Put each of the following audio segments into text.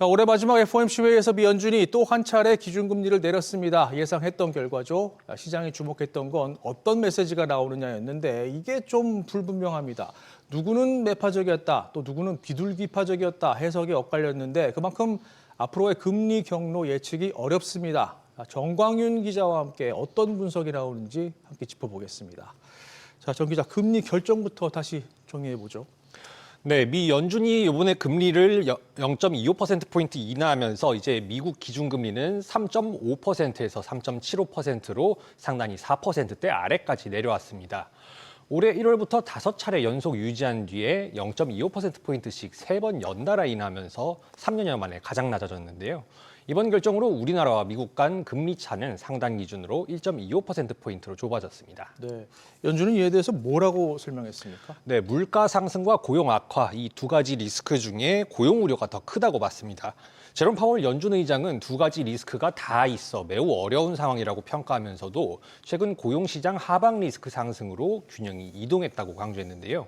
자, 올해 마지막 FOMC 회의에서 미 연준이 또 한 차례 기준금리를 내렸습니다. 예상했던 결과죠. 시장이 주목했던 건 어떤 메시지가 나오느냐였는데 이게 좀 불분명합니다. 누구는 매파적이었다, 또 누구는 비둘기파적이었다 해석이 엇갈렸는데 그만큼 앞으로의 금리 경로 예측이 어렵습니다. 정광윤 기자와 함께 어떤 분석이 나오는지 함께 짚어보겠습니다. 자, 정 기자, 금리 결정부터 다시 정리해보죠. 네, 미 연준이 이번에 금리를 0.25%포인트 인하하면서 이제 미국 기준금리는 3.5%에서 3.75%로 상단이 4%대 아래까지 내려왔습니다. 올해 1월부터 5차례 연속 유지한 뒤에 0.25%포인트씩 3번 연달아 인하하면서 3년여 만에 가장 낮아졌는데요. 이번 결정으로 우리나라와 미국 간 금리 차는 상단 기준으로 1.25%포인트로 좁아졌습니다. 네, 연준은 이에 대해서 뭐라고 설명했습니까? 네, 물가 상승과 고용 악화 이 두 가지 리스크 중에 고용 우려가 더 크다고 봤습니다. 제롬 파월 연준 의장은 두 가지 리스크가 다 있어 매우 어려운 상황이라고 평가하면서도 최근 고용 시장 하방 리스크 상승으로 균형이 이동했다고 강조했는데요.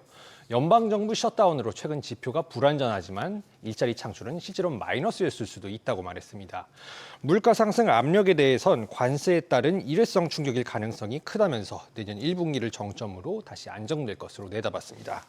연방정부 셧다운으로 최근 지표가 불안전하지만 일자리 창출은 실제로 마이너스였을 수도 있다고 말했습니다. 물가 상승 압력에 대해선 관세에 따른 일회성 충격일 가능성이 크다면서 내년 1분기를 정점으로 다시 안정될 것으로 내다봤습니다.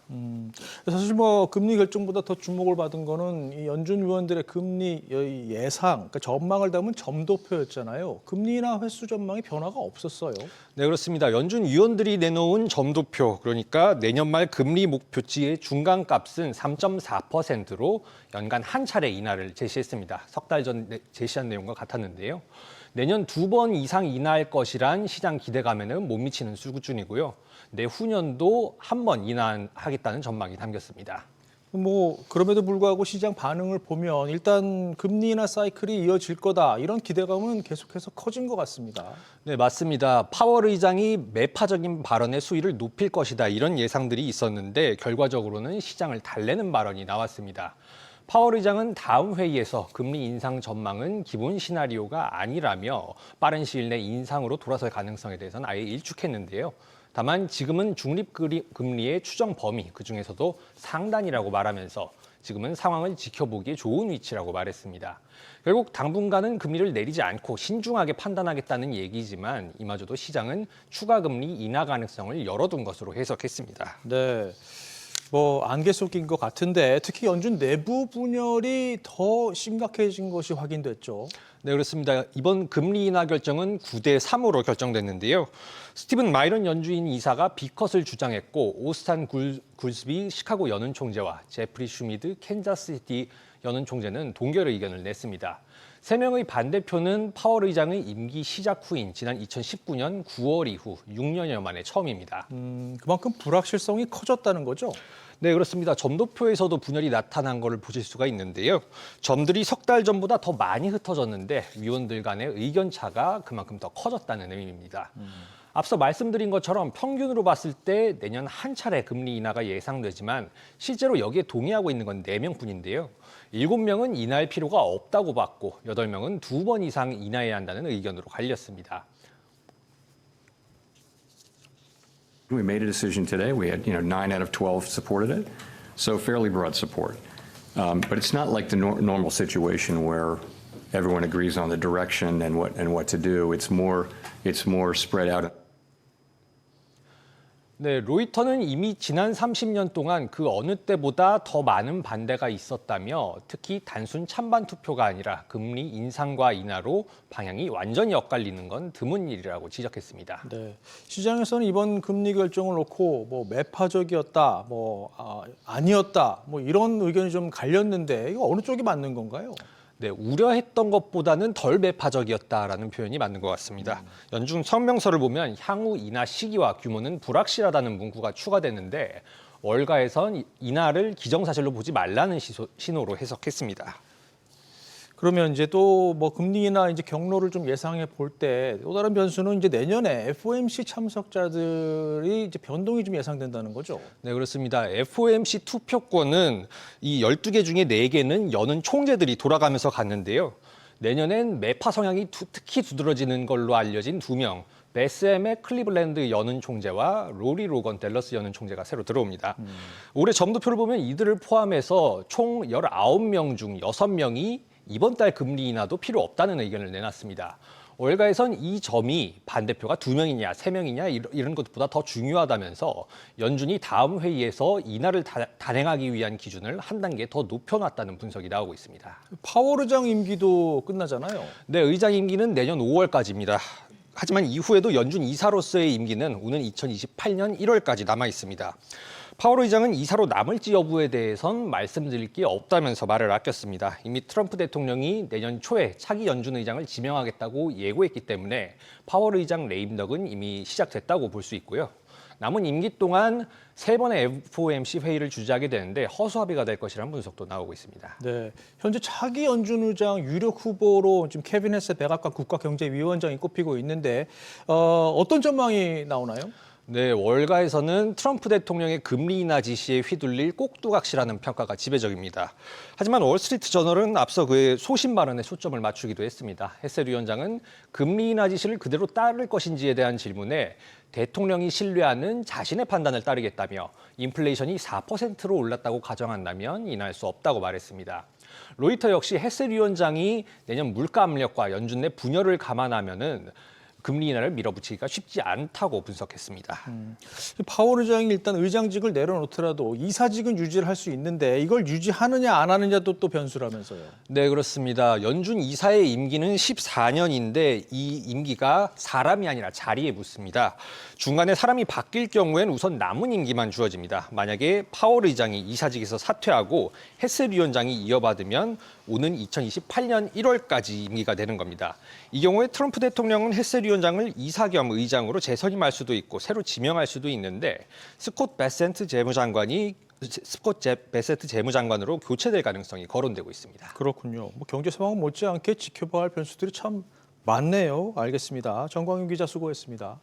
사실 뭐 금리 결정보다 더 주목을 받은 거는 이 연준 위원들의 금리 예상, 그러니까 전망을 담은 점도표였잖아요. 금리나 회수 전망이 변화가 없었어요. 네, 그렇습니다. 연준 위원들이 내놓은 점도표, 그러니까 내년 말 금리 목표치의 중간값은 3.4%로 연간 한 차례 인하를 제시했습니다. 석 달 전 제시한 내용과 같았는데요. 내년 2번 이상 인하할 것이란 시장 기대감에는 못 미치는 수준이고요. 내후년도 한 번 인하하겠다는 전망이 담겼습니다. 뭐 그럼에도 불구하고 시장 반응을 보면 일단 금리 인하 사이클이 이어질 거다 이런 기대감은 계속해서 커진 것 같습니다. 네, 맞습니다. 파월 의장이 매파적인 발언의 수위를 높일 것이다 이런 예상들이 있었는데 결과적으로는 시장을 달래는 발언이 나왔습니다. 파월 의장은 다음 회의에서 금리 인상 전망은 기본 시나리오가 아니라며 빠른 시일 내 인상으로 돌아설 가능성에 대해서는 아예 일축했는데요. 다만 지금은 중립금리의 추정 범위, 그중에서도 상단이라고 말하면서 지금은 상황을 지켜보기에 좋은 위치라고 말했습니다. 결국 당분간은 금리를 내리지 않고 신중하게 판단하겠다는 얘기지만 이마저도 시장은 추가 금리 인하 가능성을 열어둔 것으로 해석했습니다. 네. 뭐 안개 속인 것 같은데 특히 연준 내부 분열이 더 심각해진 것이 확인됐죠. 네, 그렇습니다. 이번 금리 인하 결정은 9대3으로 결정됐는데요. 스티븐 마이런 연준 이사가 B컷을 주장했고 오스탄 굴스비 시카고 연은 총재와 제프리 슈미드 캔자스시티 연은 총재는 동결 의견을 냈습니다. 3명의 반대표는 파월 의장의 임기 시작 후인 지난 2019년 9월 이후 6년여 만에 처음입니다. 그만큼 불확실성이 커졌다는 거죠. 네, 그렇습니다. 점도표에서도 분열이 나타난 것을 보실 수가 있는데요. 점들이 석 달 전보다 더 많이 흩어졌는데 위원들 간의 의견 차가 그만큼 더 커졌다는 의미입니다. 앞서 말씀드린 것처럼 평균으로 봤을 때 내년 한 차례 금리 인하가 예상되지만 실제로 여기에 동의하고 있는 건 4명뿐인데요. 7명은 인하할 필요가 없다고 봤고 8명은 2번 이상 인하해야 한다는 의견으로 갈렸습니다. We made a decision today. We had, 9 out of 12 supported it, so fairly broad support. But it's not like the normal situation where everyone agrees on the direction and what to do. It's more spread out. 네, 로이터는 이미 지난 30년 동안 그 어느 때보다 더 많은 반대가 있었다며 특히 단순 찬반 투표가 아니라 금리 인상과 인하로 방향이 완전히 엇갈리는 건 드문 일이라고 지적했습니다. 네, 시장에서는 이번 금리 결정을 놓고 뭐 매파적이었다, 아니었다, 이런 의견이 좀 갈렸는데 이거 어느 쪽이 맞는 건가요? 네, 우려했던 것보다는 덜 매파적이었다라는 표현이 맞는 것 같습니다. 연준 성명서를 보면 향후 인하 시기와 규모는 불확실하다는 문구가 추가됐는데 월가에선 인하를 기정사실로 보지 말라는 신호로 해석했습니다. 그러면 이제 또 뭐 금리 인하 이제 경로를 좀 예상해 볼 때 또 다른 변수는 이제 내년에 FOMC 참석자들이 이제 변동이 좀 예상된다는 거죠. 네, 그렇습니다. FOMC 투표권은 이 12개 중에 4개는 여는 총재들이 돌아가면서 갔는데요. 내년엔 매파 성향이 특히 두드러지는 걸로 알려진 2명, 베스엠의 클리블랜드 연은 총재와 로리 로건 댈러스 연은 총재가 새로 들어옵니다. 올해 점도표를 보면 이들을 포함해서 총 19명 중 6명이 이번 달 금리 인하도 필요 없다는 의견을 내놨습니다. 월가에선 이 점이 반대표가 2명이냐 3명이냐 이런 것보다 더 중요하다면서 연준이 다음 회의에서 인하를 단행하기 위한 기준을 한 단계 더 높여놨다는 분석이 나오고 있습니다. 파월 의장 임기도 끝나잖아요. 네, 의장 임기는 내년 5월까지입니다. 하지만 이후에도 연준 이사로서의 임기는 오는 2028년 1월까지 남아 있습니다. 파월 의장은 이사로 남을지 여부에 대해선 말씀드릴 게 없다면서 말을 아꼈습니다. 이미 트럼프 대통령이 내년 초에 차기 연준 의장을 지명하겠다고 예고했기 때문에 파월 의장 레임덕은 이미 시작됐다고 볼 수 있고요. 남은 임기 동안 3번의 FOMC 회의를 주재하게 되는데 허수아비가 될 것이라는 분석도 나오고 있습니다. 네, 현재 차기 연준 의장 유력 후보로 지금 케빈 헤세 백악관 국가경제위원장이 꼽히고 있는데 어떤 전망이 나오나요? 네, 월가에서는 트럼프 대통령의 금리 인하 지시에 휘둘릴 꼭두각시라는 평가가 지배적입니다. 하지만 월스트리트 저널은 앞서 그의 소신 발언에 초점을 맞추기도 했습니다. 헤셋 위원장은 금리 인하 지시를 그대로 따를 것인지에 대한 질문에 대통령이 신뢰하는 자신의 판단을 따르겠다며 인플레이션이 4%로 올랐다고 가정한다면 인하할 수 없다고 말했습니다. 로이터 역시 헤셋 위원장이 내년 물가 압력과 연준 내 분열을 감안하면은 금리 인하를 밀어붙이기가 쉽지 않다고 분석했습니다. 파월 의장이 일단 의장직을 내려놓더라도 이사직은 유지를 할 수 있는데 이걸 유지하느냐 안 하느냐도 또 변수라면서요. 네, 그렇습니다. 연준 이사의 임기는 14년인데 이 임기가 사람이 아니라 자리에 붙습니다. 중간에 사람이 바뀔 경우엔 우선 남은 임기만 주어집니다. 만약에 파월 의장이 이사직에서 사퇴하고 헤셋 위원장이 이어받으면 오는 2028년 1월까지 임기가 되는 겁니다. 이 경우에 트럼프 대통령은 헤셋 위원장을 이사 겸 의장으로 재선임할 수도 있고 새로 지명할 수도 있는데 스콧 베센트 재무장관으로 교체될 가능성이 거론되고 있습니다. 그렇군요. 뭐 경제 상황 못지않게 지켜봐야 할 변수들이 참 많네요. 알겠습니다. 정광윤 기자 수고했습니다.